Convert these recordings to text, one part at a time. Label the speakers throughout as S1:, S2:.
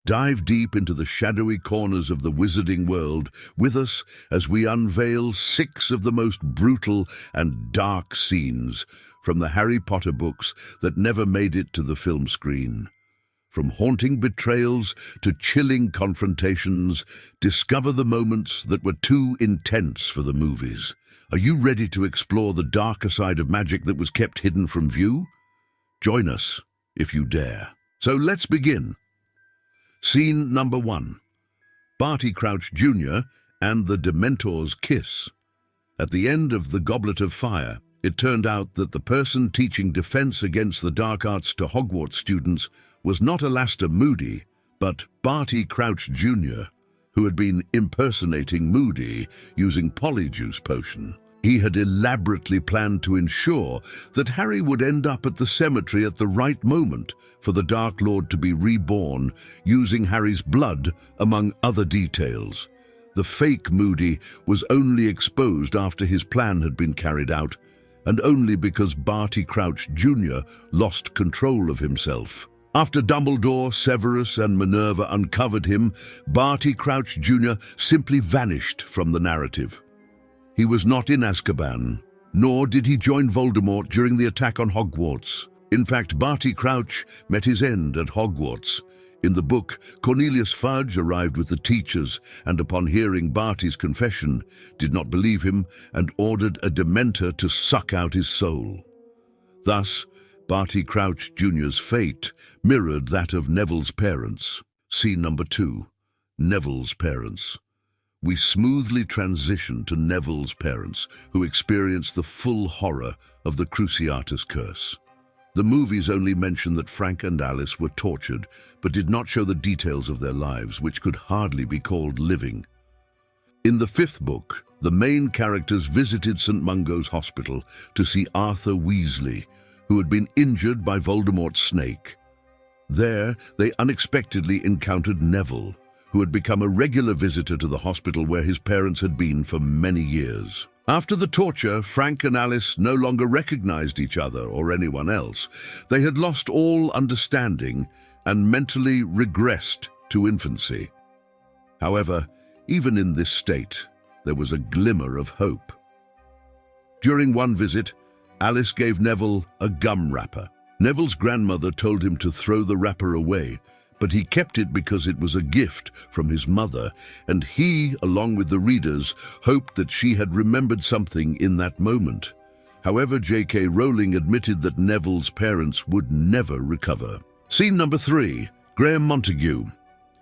S1: Dive deep into the shadowy corners of the wizarding world with us as we unveil 6 of the most brutal and dark scenes from the Harry Potter books that never made it to the film screen. From haunting betrayals to chilling confrontations, discover the moments that were too intense for the movies. Are you ready to explore the darker side of magic that was kept hidden from view? Join us, if you dare. So let's begin. Scene number 1. Barty Crouch Jr. and the Dementor's kiss. At the end of the Goblet of Fire, it turned out that the person teaching defense against the dark arts to Hogwarts students was not Alastor Moody, but Barty Crouch Jr., who had been impersonating Moody using Polyjuice Potion. He had elaborately planned to ensure that Harry would end up at the cemetery at the right moment for the Dark Lord to be reborn, using Harry's blood, among other details. The fake Moody was only exposed after his plan had been carried out, and only because Barty Crouch Jr. lost control of himself. After Dumbledore, Severus, and Minerva uncovered him, Barty Crouch Jr. simply vanished from the narrative. He was not in Azkaban, nor did he join Voldemort during the attack on Hogwarts. In fact, Barty Crouch met his end at Hogwarts. In the book, Cornelius Fudge arrived with the teachers and, upon hearing Barty's confession, did not believe him and ordered a Dementor to suck out his soul. Thus, Barty Crouch Jr.'s fate mirrored that of Neville's parents. Scene number 2. Neville's parents. We smoothly transition to Neville's parents, who experience the full horror of the Cruciatus Curse. The movies only mention that Frank and Alice were tortured, but did not show the details of their lives, which could hardly be called living. In the 5th book, the main characters visited St. Mungo's Hospital to see Arthur Weasley, who had been injured by Voldemort's snake. There, they unexpectedly encountered Neville, who had become a regular visitor to the hospital where his parents had been for many years. After the torture, Frank and Alice no longer recognized each other or anyone else. They had lost all understanding and mentally regressed to infancy. However, even in this state, there was a glimmer of hope. During one visit, Alice gave Neville a gum wrapper. Neville's grandmother told him to throw the wrapper away, but he kept it because it was a gift from his mother, and he, along with the readers, hoped that she had remembered something in that moment. However, J.K. Rowling admitted that Neville's parents would never recover. Scene number 3. Graham Montague.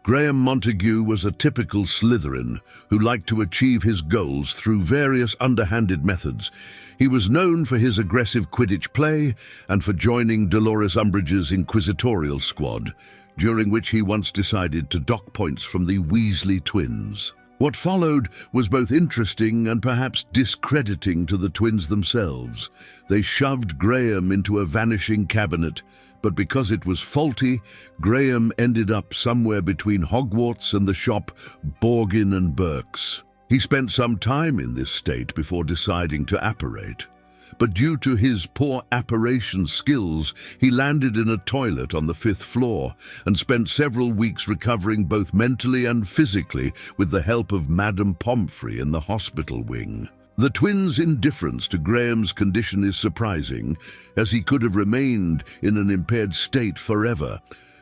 S1: Graham Montague was a typical Slytherin who liked to achieve his goals through various underhanded methods. He was known for his aggressive Quidditch play and for joining Dolores Umbridge's inquisitorial squad, during which he once decided to dock points from the Weasley twins. What followed was both interesting and perhaps discrediting to the twins themselves. They shoved Graham into a vanishing cabinet, but because it was faulty, Graham ended up somewhere between Hogwarts and the shop Borgin and Burke's. He spent some time in this state before deciding to apparate. But due to his poor apparition skills, he landed in a toilet on the 5th floor and spent several weeks recovering both mentally and physically with the help of Madame Pomfrey in the hospital wing. The twins' indifference to Graham's condition is surprising, as he could have remained in an impaired state forever.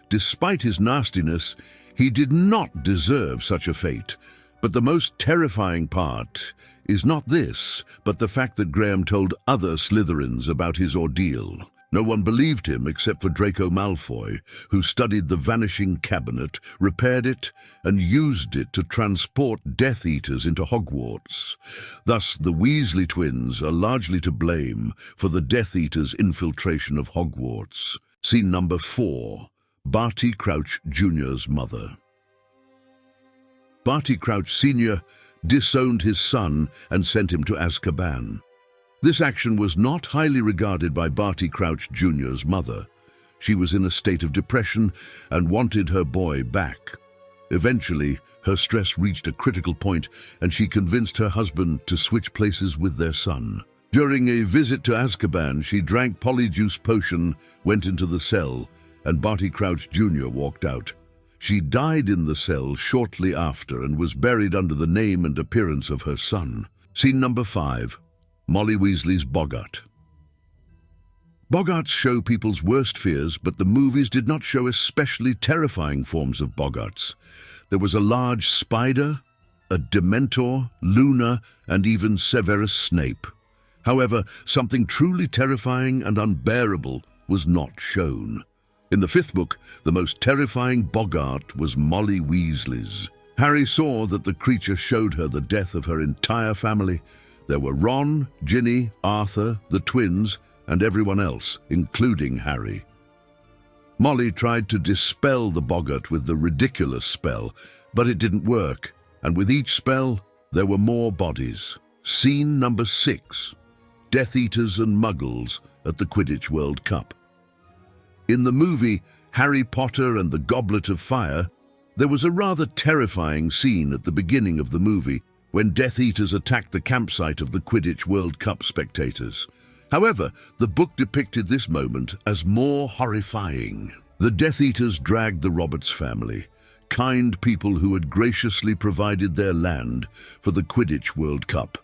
S1: Despite his nastiness, he did not deserve such a fate. But the most terrifying part is not this, but the fact that Graham told other Slytherins about his ordeal. No one believed him except for Draco Malfoy, who studied the vanishing cabinet, repaired it, and used it to transport Death Eaters into Hogwarts. Thus, the Weasley twins are largely to blame for the Death Eaters' infiltration of Hogwarts. Scene number 4. Barty Crouch Jr.'s mother. Barty Crouch Sr. disowned his son and sent him to Azkaban. This action was not highly regarded by Barty Crouch Jr.'s mother. She was in a state of depression and wanted her boy back. Eventually, her stress reached a critical point and she convinced her husband to switch places with their son. During a visit to Azkaban, she drank Polyjuice Potion, went into the cell, and Barty Crouch Jr. walked out. She died in the cell shortly after and was buried under the name and appearance of her son. Scene number 5. Molly Weasley's boggart. Boggarts show people's worst fears, but the movies did not show especially terrifying forms of boggarts. There was a large spider, a Dementor, Luna, and even Severus Snape. However, something truly terrifying and unbearable was not shown. In the 5th book, the most terrifying boggart was Molly Weasley's. Harry saw that the creature showed her the death of her entire family. There were Ron, Ginny, Arthur, the twins, and everyone else, including Harry. Molly tried to dispel the boggart with the ridiculous spell, but it didn't work, and with each spell, there were more bodies. Scene number 6. Death Eaters and Muggles at the Quidditch World Cup. In the movie Harry Potter and the Goblet of Fire, there was a rather terrifying scene at the beginning of the movie when Death Eaters attacked the campsite of the Quidditch World Cup spectators. However, the book depicted this moment as more horrifying. The Death Eaters dragged the Roberts family, kind people who had graciously provided their land for the Quidditch World Cup.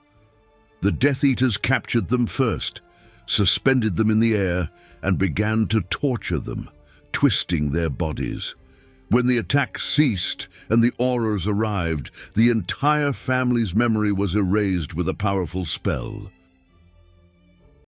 S1: The Death Eaters captured them first, suspended them in the air, and began to torture them, twisting their bodies. When the attack ceased and the Aurors arrived, the entire family's memory was erased with a powerful spell.